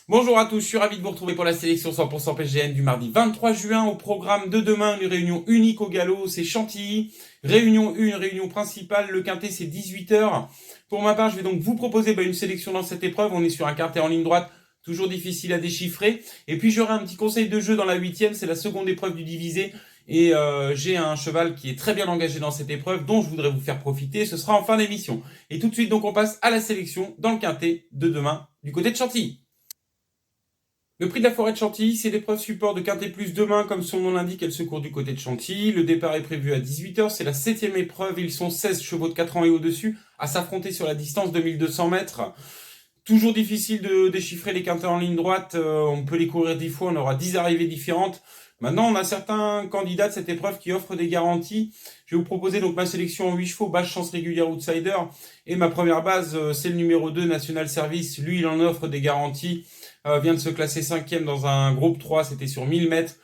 Bonjour à tous, je suis ravi de vous retrouver pour la sélection 100% PGN du mardi 23 juin. Au programme de demain, une réunion unique au galop, c'est Chantilly. Réunion 1, réunion principale, le quintet c'est 18h. Pour ma part, je vais donc vous proposer une sélection dans cette épreuve. On est sur un quintet en ligne droite, toujours difficile à déchiffrer. Et puis j'aurai un petit conseil de jeu dans la 8e, c'est la seconde épreuve du divisé. Et j'ai un cheval qui est très bien engagé dans cette épreuve, dont je voudrais vous faire profiter. Ce sera en fin d'émission. Et tout de suite, donc on passe à la sélection dans le quintet de demain du côté de Chantilly. Le prix de la forêt de Chantilly, c'est l'épreuve support de Quintet Plus demain, comme son nom l'indique, elle se court du côté de Chantilly. Le départ est prévu à 18h, c'est la 7e épreuve, ils sont 16 chevaux de 4 ans et au-dessus à s'affronter sur la distance de 1200 mètres. Toujours difficile de déchiffrer les quintets en ligne droite, on peut les courir 10 fois, on aura 10 arrivées différentes. Maintenant, on a certains candidats de cette épreuve qui offrent des garanties. Je vais vous proposer donc ma sélection en 8 chevaux, base chance régulière outsider. Et ma première base, c'est le numéro 2, National Service. Lui, il en offre des garanties. Vient de se classer 5e dans un groupe 3, c'était sur 1000 mètres.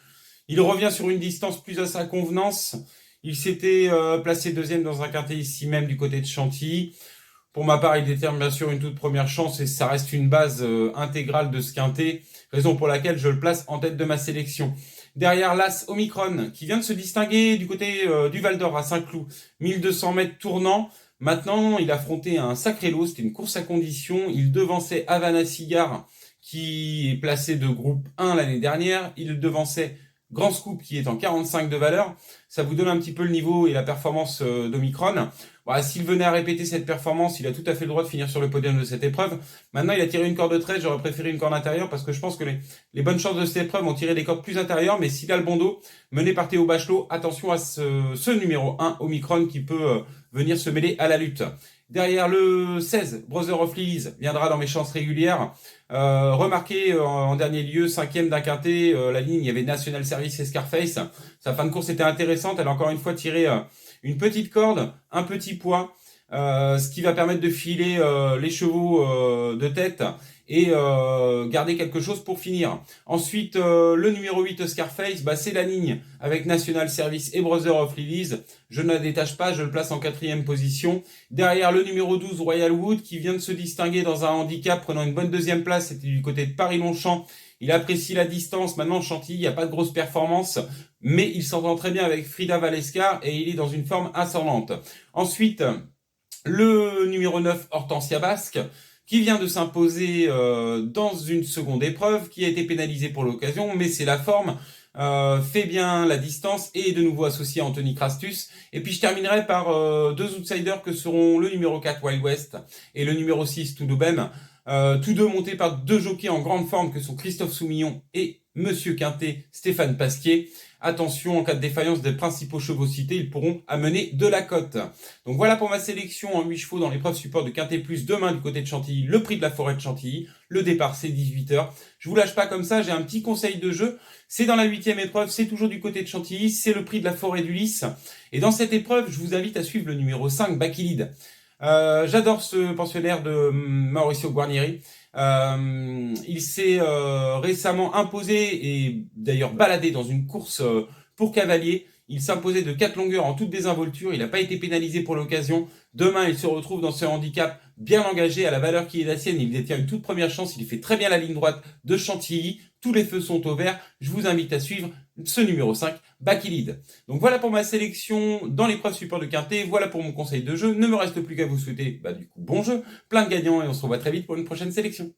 Il revient sur une distance plus à sa convenance. Il s'était placé 2e dans un quintet ici même du côté de Chantilly. Pour ma part, il détermine bien sûr une toute première chance et ça reste une base intégrale de ce quintet, raison pour laquelle je le place en tête de ma sélection. Derrière l'As Omicron, qui vient de se distinguer du côté du Val d'Or à Saint-Cloud, 1200 mètres tournant. Maintenant, il affrontait un sacré lot, c'était une course à condition. Il devançait Havana Cigar, qui est placé de groupe 1 l'année dernière. Il devançait Grand Scoop, qui est en 45 de valeur. Ça vous donne un petit peu le niveau et la performance d'Omicron. Voilà, s'il venait à répéter cette performance, il a tout à fait le droit de finir sur le podium de cette épreuve. Maintenant, il a tiré une corde de 13, j'aurais préféré une corde intérieure parce que je pense que les bonnes chances de cette épreuve ont tiré des cordes plus intérieures, mais s'il a le bon dos, mené par Théo Bachelot, attention à ce numéro 1, Omicron, qui peut venir se mêler à la lutte. Derrière le 16, Brother of Lilies viendra dans mes chances régulières. Remarquez en dernier lieu, 5e d'un quintet, la ligne, il y avait National Service et Scarface. Sa fin de course était intéressante, elle a encore une fois tiré une petite corde, un petit poids, ce qui va permettre de filer les chevaux de tête et garder quelque chose pour finir. Ensuite, le numéro 8, Scarface, c'est la ligne avec National Service et Brother of Lilies. Je ne la détache pas, je le place en 4e position. Derrière, le numéro 12, Royal Wood, qui vient de se distinguer dans un handicap, prenant une bonne 2e place, c'était du côté de Paris-Longchamp. Il apprécie la distance. Maintenant, Chantilly, il n'y a pas de grosse performance, mais il s'entend très bien avec Frida Valescar et il est dans une forme ascendante. Ensuite, le numéro 9, Hortensia Basque, qui vient de s'imposer dans une seconde épreuve, qui a été pénalisée pour l'occasion, mais c'est la forme, fait bien la distance et est de nouveau associé à Anthony Crastus. Et puis je terminerai par deux outsiders que seront le numéro 4, Wild West, et le numéro 6, Toudoubem. Tous deux montés par deux jockeys en grande forme que sont Christophe Soumillon et Monsieur Quintet, Stéphane Pasquier. Attention, en cas de défaillance des principaux chevaux cités, ils pourront amener de la cote. Donc voilà pour ma sélection en 8 chevaux dans l'épreuve support de Quintet Plus demain du côté de Chantilly, le prix de la forêt de Chantilly. Le départ, c'est 18h. Je vous lâche pas comme ça, j'ai un petit conseil de jeu. C'est dans la 8e épreuve, c'est toujours du côté de Chantilly, c'est le prix de la forêt d'Ulysse. Et dans cette épreuve, je vous invite à suivre le numéro 5, Bakilid. J'adore ce pensionnaire de Mauricio Guarnieri. Il s'est récemment imposé et d'ailleurs baladé dans une course pour cavalier. Il s'imposait de 4 longueurs en toute désinvolture. Il n'a pas été pénalisé pour l'occasion. Demain, il se retrouve dans ce handicap bien engagé à la valeur qui est la sienne. Il détient une toute première chance. Il fait très bien la ligne droite de Chantilly. Tous les feux sont au vert. Je vous invite à suivre ce numéro 5, Bakilid. Donc voilà pour ma sélection dans l'épreuve support de Quintet. Voilà pour mon conseil de jeu. Ne me reste plus qu'à vous souhaiter du coup bon jeu, plein de gagnants et on se revoit très vite pour une prochaine sélection.